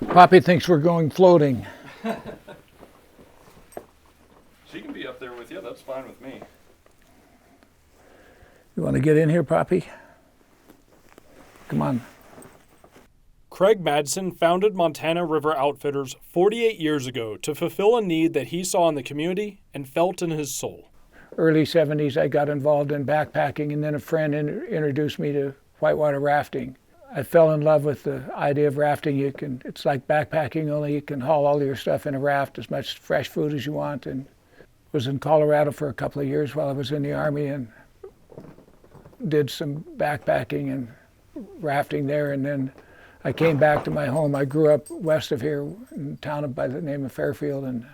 Poppy thinks we're going floating. She can be up there with you. That's fine with me. You want to get in here, Poppy? Come on. Craig Madsen founded Montana River Outfitters 48 years ago to fulfill a need that he saw in the community and felt in his soul. Early 70s, I got involved in backpacking, and then a friend introduced me to whitewater rafting. I fell in love with the idea of rafting. It's like backpacking, only you can haul all your stuff in a raft, as much fresh food as you want. And was in Colorado for a couple of years while I was in the Army and did some backpacking and rafting there. And then I came back to my home. I grew up west of here in a town by the name of Fairfield, and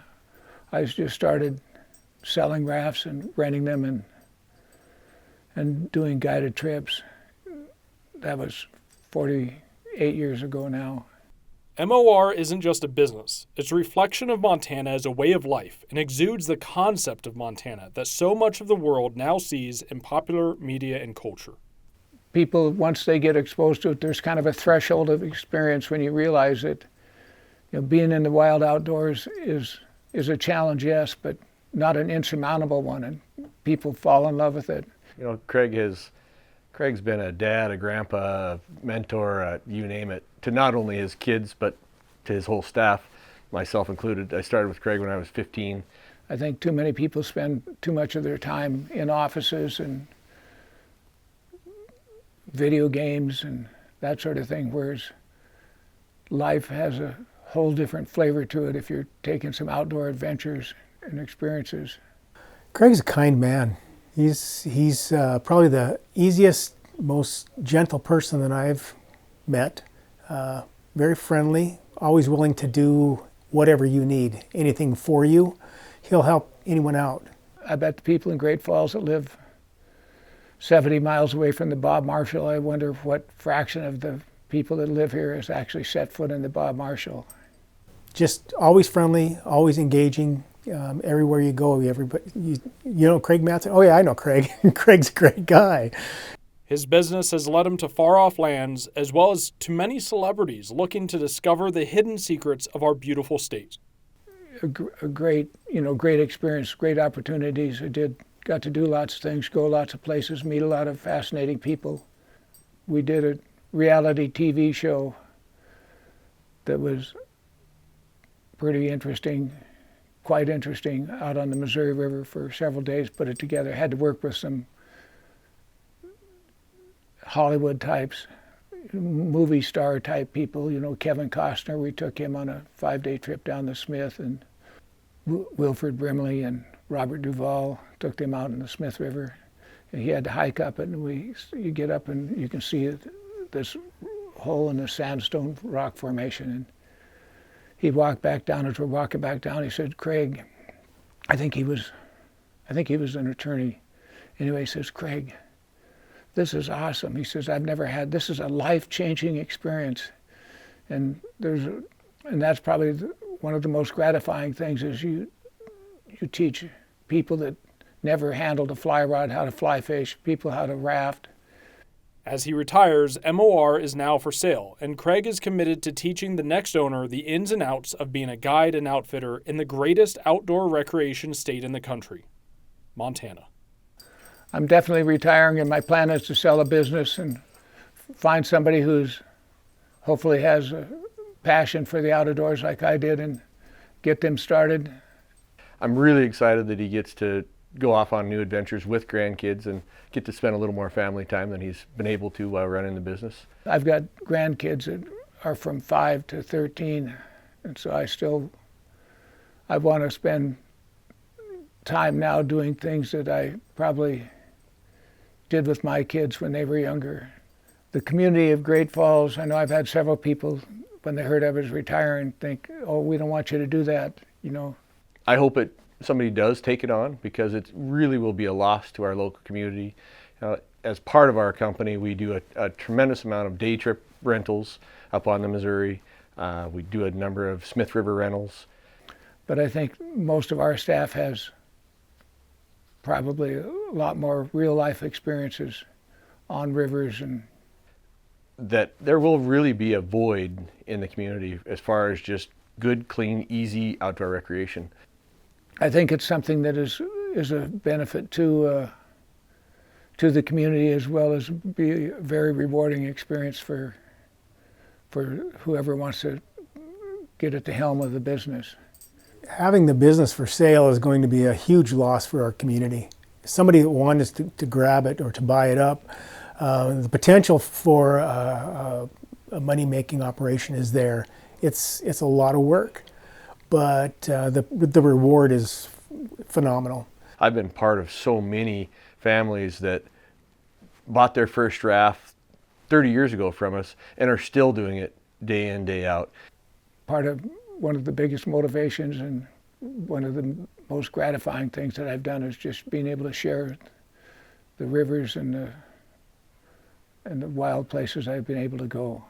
I just started selling rafts and renting them and doing guided trips. That was 48 years ago now. MOR isn't just a business. It's a reflection of Montana as a way of life and exudes the concept of Montana that so much of the world now sees in popular media and culture. People, once they get exposed to it, there's kind of a threshold of experience when you realize that being in the wild outdoors is a challenge, yes, but not an insurmountable one, and people fall in love with it. Craig's been a dad, a grandpa, a mentor, you name it, to not only his kids, but to his whole staff, myself included. I started with Craig when I was 15. I think too many people spend too much of their time in offices and video games and that sort of thing, whereas life has a whole different flavor to it if you're taking some outdoor adventures and experiences. Craig's a kind man. He's probably the easiest, most gentle person that I've met. Very friendly, always willing to do whatever you need, anything for you. He'll help anyone out. I bet the people in Great Falls that live 70 miles away from the Bob Marshall, I wonder what fraction of the people that live here has actually set foot in the Bob Marshall. Just always friendly, always engaging. Everywhere you go, everybody, you know Craig Madsen? Oh yeah, I know Craig. Craig's a great guy. His business has led him to far-off lands as well as to many celebrities looking to discover the hidden secrets of our beautiful state. A great experience, great opportunities. Got to do lots of things, go lots of places, meet a lot of fascinating people. We did a reality TV show that was pretty interesting, quite interesting, out on the Missouri River for several days, put it together. Had to work with some Hollywood types, movie star type people, Kevin Costner. We took him on a 5-day trip down the Smith, and Wilford Brimley and Robert Duvall took them out in the Smith River. And he had to hike up it, and you get up and you can see this hole in the sandstone rock formation. And he walked back down. As we're walking back down, he said, "Craig," I think he was an attorney. Anyway, he says, "Craig, this is awesome." He says, this is a life-changing experience. And that's probably one of the most gratifying things is you teach people that never handled a fly rod how to fly fish, people how to raft. As he retires, MOR is now for sale, and Craig is committed to teaching the next owner the ins and outs of being a guide and outfitter in the greatest outdoor recreation state in the country, Montana. I'm definitely retiring, and my plan is to sell a business and find somebody who's hopefully has a passion for the outdoors like I did and get them started. I'm really excited that he gets to go off on new adventures with grandkids and get to spend a little more family time than he's been able to while running the business. I've got grandkids that are from 5 to 13, and so I want to spend time now doing things that I probably did with my kids when they were younger. The community of Great Falls, I know I've had several people, when they heard I was retiring, think, "Oh, we don't want you to do that," I hope somebody does take it on, because it really will be a loss to our local community. As part of our company, we do a tremendous amount of day trip rentals up on the Missouri. We do a number of Smith River rentals. But I think most of our staff has probably a lot more real life experiences on rivers. And that there will really be a void in the community as far as just good, clean, easy outdoor recreation. I think it's something that is a benefit to the community, as well as be a very rewarding experience for whoever wants to get at the helm of the business. Having the business for sale is going to be a huge loss for our community. Somebody that wanted to grab it or to buy it up, the potential for a money-making operation is there. It's a lot of work, but the reward is phenomenal. I've been part of so many families that bought their first raft 30 years ago from us and are still doing it day in, day out. One of the biggest motivations and one of the most gratifying things that I've done is just being able to share the rivers and the wild places I've been able to go.